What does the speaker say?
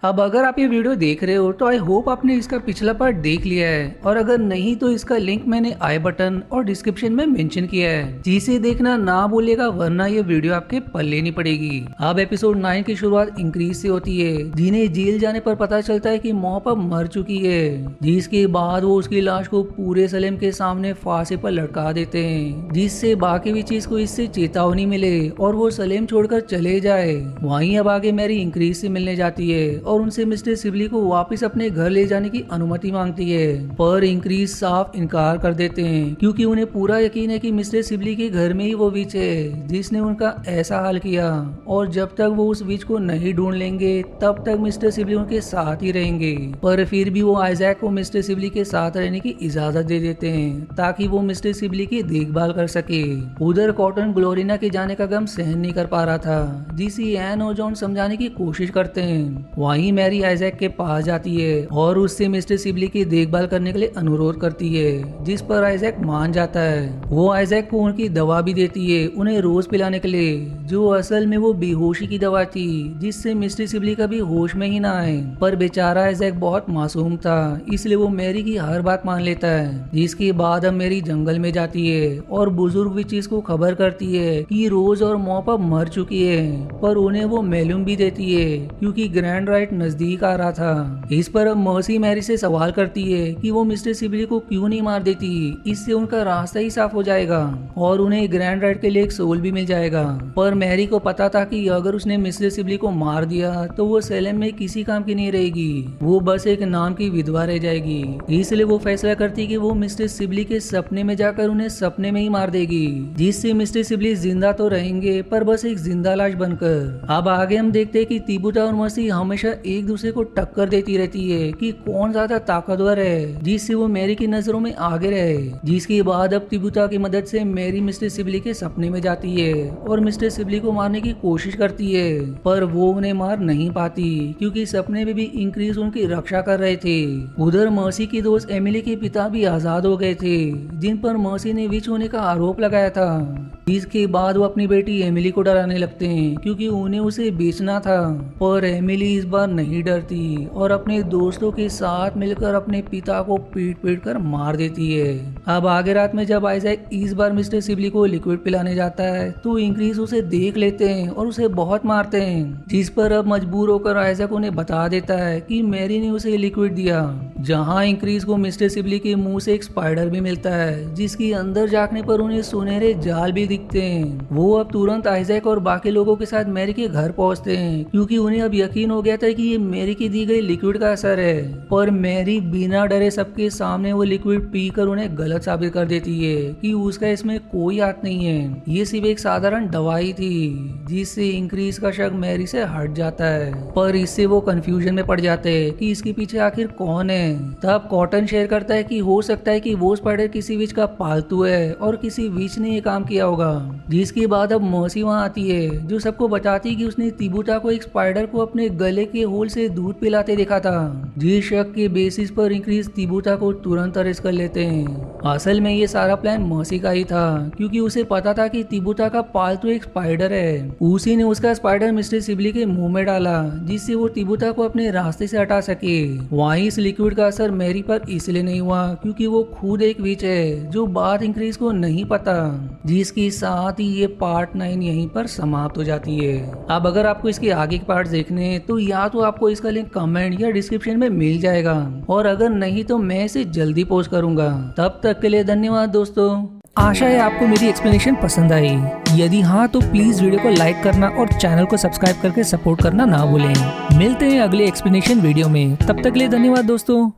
अब अगर आप ये वीडियो देख रहे हो तो आई होप आपने इसका पिछला पार्ट देख लिया है, और अगर नहीं तो इसका लिंक मैंने आई बटन और डिस्क्रिप्शन में मेंशन किया है, जिसे देखना ना भूलिएगा वरना ये वीडियो आपके पल्ले नहीं पड़ेगी। अब एपिसोड 9 की शुरुआत इंक्रीज से होती है, जिन्हें जेल जाने पर पता चलता है कि मॉप अब मर चुकी है, जिसके बाद वो उसकी लाश को पूरे सलेम के सामने फांसी पर लटका देते हैं, जिससे बाकी भी चीज को इससे चेतावनी मिले और वो सलेम छोड़कर चले जाए। वहीं अब आगे मैरी इंक्रीज से मिलने जाती है और उनसे मिस्टर सिबली को वापस अपने घर ले जाने की अनुमति मांगती है, पर इंक्रीज साफ इनकार कर देते हैं क्योंकि उन्हें पूरा यकीन है कि मिस्टर सिबली के घर में ही वो विच है जिसने उनका ऐसा हाल किया, और जब तक वो उस विच को नहीं ढूंढ लेंगे तब तक मिस्टर सिबली उनके साथ ही रहेंगे। पर फिर भी वो आइजैक को मिस्टर सिबली के साथ रहने की इजाजत दे देते हैं ताकि वो मिस्टर सिबली की देखभाल कर सके। उधर कॉटन ग्लोरिना के जाने का गम सहन नहीं कर पा रहा था, जिसे एन और जॉन समझाने की कोशिश करते हैं। वहीं मैरी आइजैक के पास जाती है और उससे मिस्टर सिबली की देखभाल करने के लिए अनुरोध करती है, जिस पर आइजैक मान जाता है। वो आइजैक को उनकी दवा भी देती है उन्हें रोज पिलाने के लिए, जो असल में वो बेहोशी की दवा थी जिससे मिस्टर सिबली कभी होश में ही ना आए। पर बेचारा आइजैक बहुत मासूम था, इसलिए वो मैरी की हर बात मान लेता है। जिसके बाद अब मैरी जंगल में जाती है और बुजुर्ग विचेस को खबर करती है कि रोज और मॉप अब मर चुकी है, पर उन्हें वो मालूम भी देती है क्योंकि ग्रैंड राइट नजदीक आ रहा था। इस पर अब मर्सी मैरी से सवाल करती है कि वो मिस्टर सिबली को क्यों नहीं मार देती, इससे उनका रास्ता ही साफ हो जाएगा और उन्हें ग्रैंड राइट के लिए एक सोल भी मिल जाएगा। पर मैरी को पता था कि अगर उसने मिस्टर सिबली को मार दिया तो वो सैलम में किसी काम की नहीं रहेगी, वो बस एक नाम की विधवा रह जाएगी। इसलिए वो फैसला करती कि वो मिस्टर सिबली के सपने में जाकर उन्हें सपने में ही मार देगी, जिससे मिस्टर सिबली जिंदा तो रहेंगे पर बस एक जिंदा लाश बनकर। अब आगे हम देखते हैं कि तिबुता और मर्सी हमेशा एक दूसरे को टक्कर देती रहती है कि कौन ज्यादा ताकतवर है, जिससे वो मैरी की नजरों में आगे रहे। जिसके बाद अब तिबुता की मदद से मैरी मिस्टर सिबली के सपने में जाती है और मिस्टर सिबली को मारने की कोशिश करती है, पर वो उन्हें मार नहीं पाती क्योंकि सपने में भी इंक्रीज उनकी रक्षा कर रहे थे। उधर मर्सी की दोस्त एमिली के पिता भी आजाद हो गए थे, जिन पर मर्सी ने विच होने का आरोप लगाया था। इसके बाद वो अपनी बेटी एमिली को डराने लगते हैं क्योंकि उन्हें उसे बेचना था, पर एमिली इस बार नहीं डरती और अपने दोस्तों के साथ मिलकर अपने पिता को पीट पीट कर मार देती है। अब आगे रात में जब आइजैक इस बार मिस्टर सिबली को लिक्विड पिलाने जाता है तो इंक्रीज उसे देख लेते हैं और उसे बहुत मारते हैं, जिस पर अब मजबूर होकर आइजैक उन्हें बता देता है कि मैरी ने उसे लिक्विड दिया। जहां इंक्रीज को मिस्टर सिबली के मुंह से एक स्पाइडर भी मिलता है, जिसके अंदर झांकने पर उन्हें सुनहरे जाल भी दिखते हैं। वो अब तुरंत आइजैक और बाकी लोगों के साथ मैरी के घर पहुंचते हैं क्योंकि उन्हें अब यकीन हो गया था कि ये मैरी की दी गई लिक्विड का असर है। पर मैरी बिना डरे सबके सामने वो लिक्विड पीकर उन्हें गलत साबित कर देती है कि उसका इसमें कोई हाथ नहीं है, ये सिर्फ एक साधारण दवाई थी, जिससे इंक्रीज का शक मैरी से हट जाता है। पर इससे वो कंफ्यूजन में पड़ जाते हैं कि इसके पीछे आखिर कौन है। तब कॉटन शेयर करता है कि हो सकता है कि वो स्पाइडर किसी विच का पालतू है और किसी विच ने ये काम किया होगा। जिसके बाद अब मर्सी वहाँ आती है जो सबको बताती है कि उसने तिबुता को एक स्पाइडर को अपने गले के होल से दूध पिलाते देखा था। जिस शक के बेसिस पर इंक्रीज तिबुता को तुरंत अरेस्ट कर लेते हैं। असल में ये सारा प्लान मर्सी का ही था क्योंकि उसे पता था कि तिबुता का पालतू एक स्पाइडर है। उसी ने उसका स्पाइडर मिस्टर सिबली के मुंह में डाला जिससे वो तिबुता को अपने रास्ते से हटा सके। वहीं इस लिक्विड का असर मैरी पर इसलिए नहीं हुआ क्योंकि वो खुद एक विच है, जो बात इंक्रीज को नहीं पता। जिसके साथ ही ये पार्ट 9 यहीं पर समाप्त हो जाती है। अब अगर आपको इसके आगे के पार्ट देखने हैं तो या तो आपको इसका लिंक कमेंट या डिस्क्रिप्शन में मिल जाएगा, और अगर नहीं तो मैं इसे जल्दी पोस्ट करूंगा। तब तक के लिए धन्यवाद दोस्तों। आशा है आपको मेरी एक्सप्लेनेशन पसंद आई। यदि हाँ तो प्लीज वीडियो को लाइक करना और चैनल को सब्सक्राइब करके सपोर्ट करना ना भूलें। मिलते हैं अगले एक्सप्लेनेशन वीडियो में, तब तक के लिए धन्यवाद दोस्तों।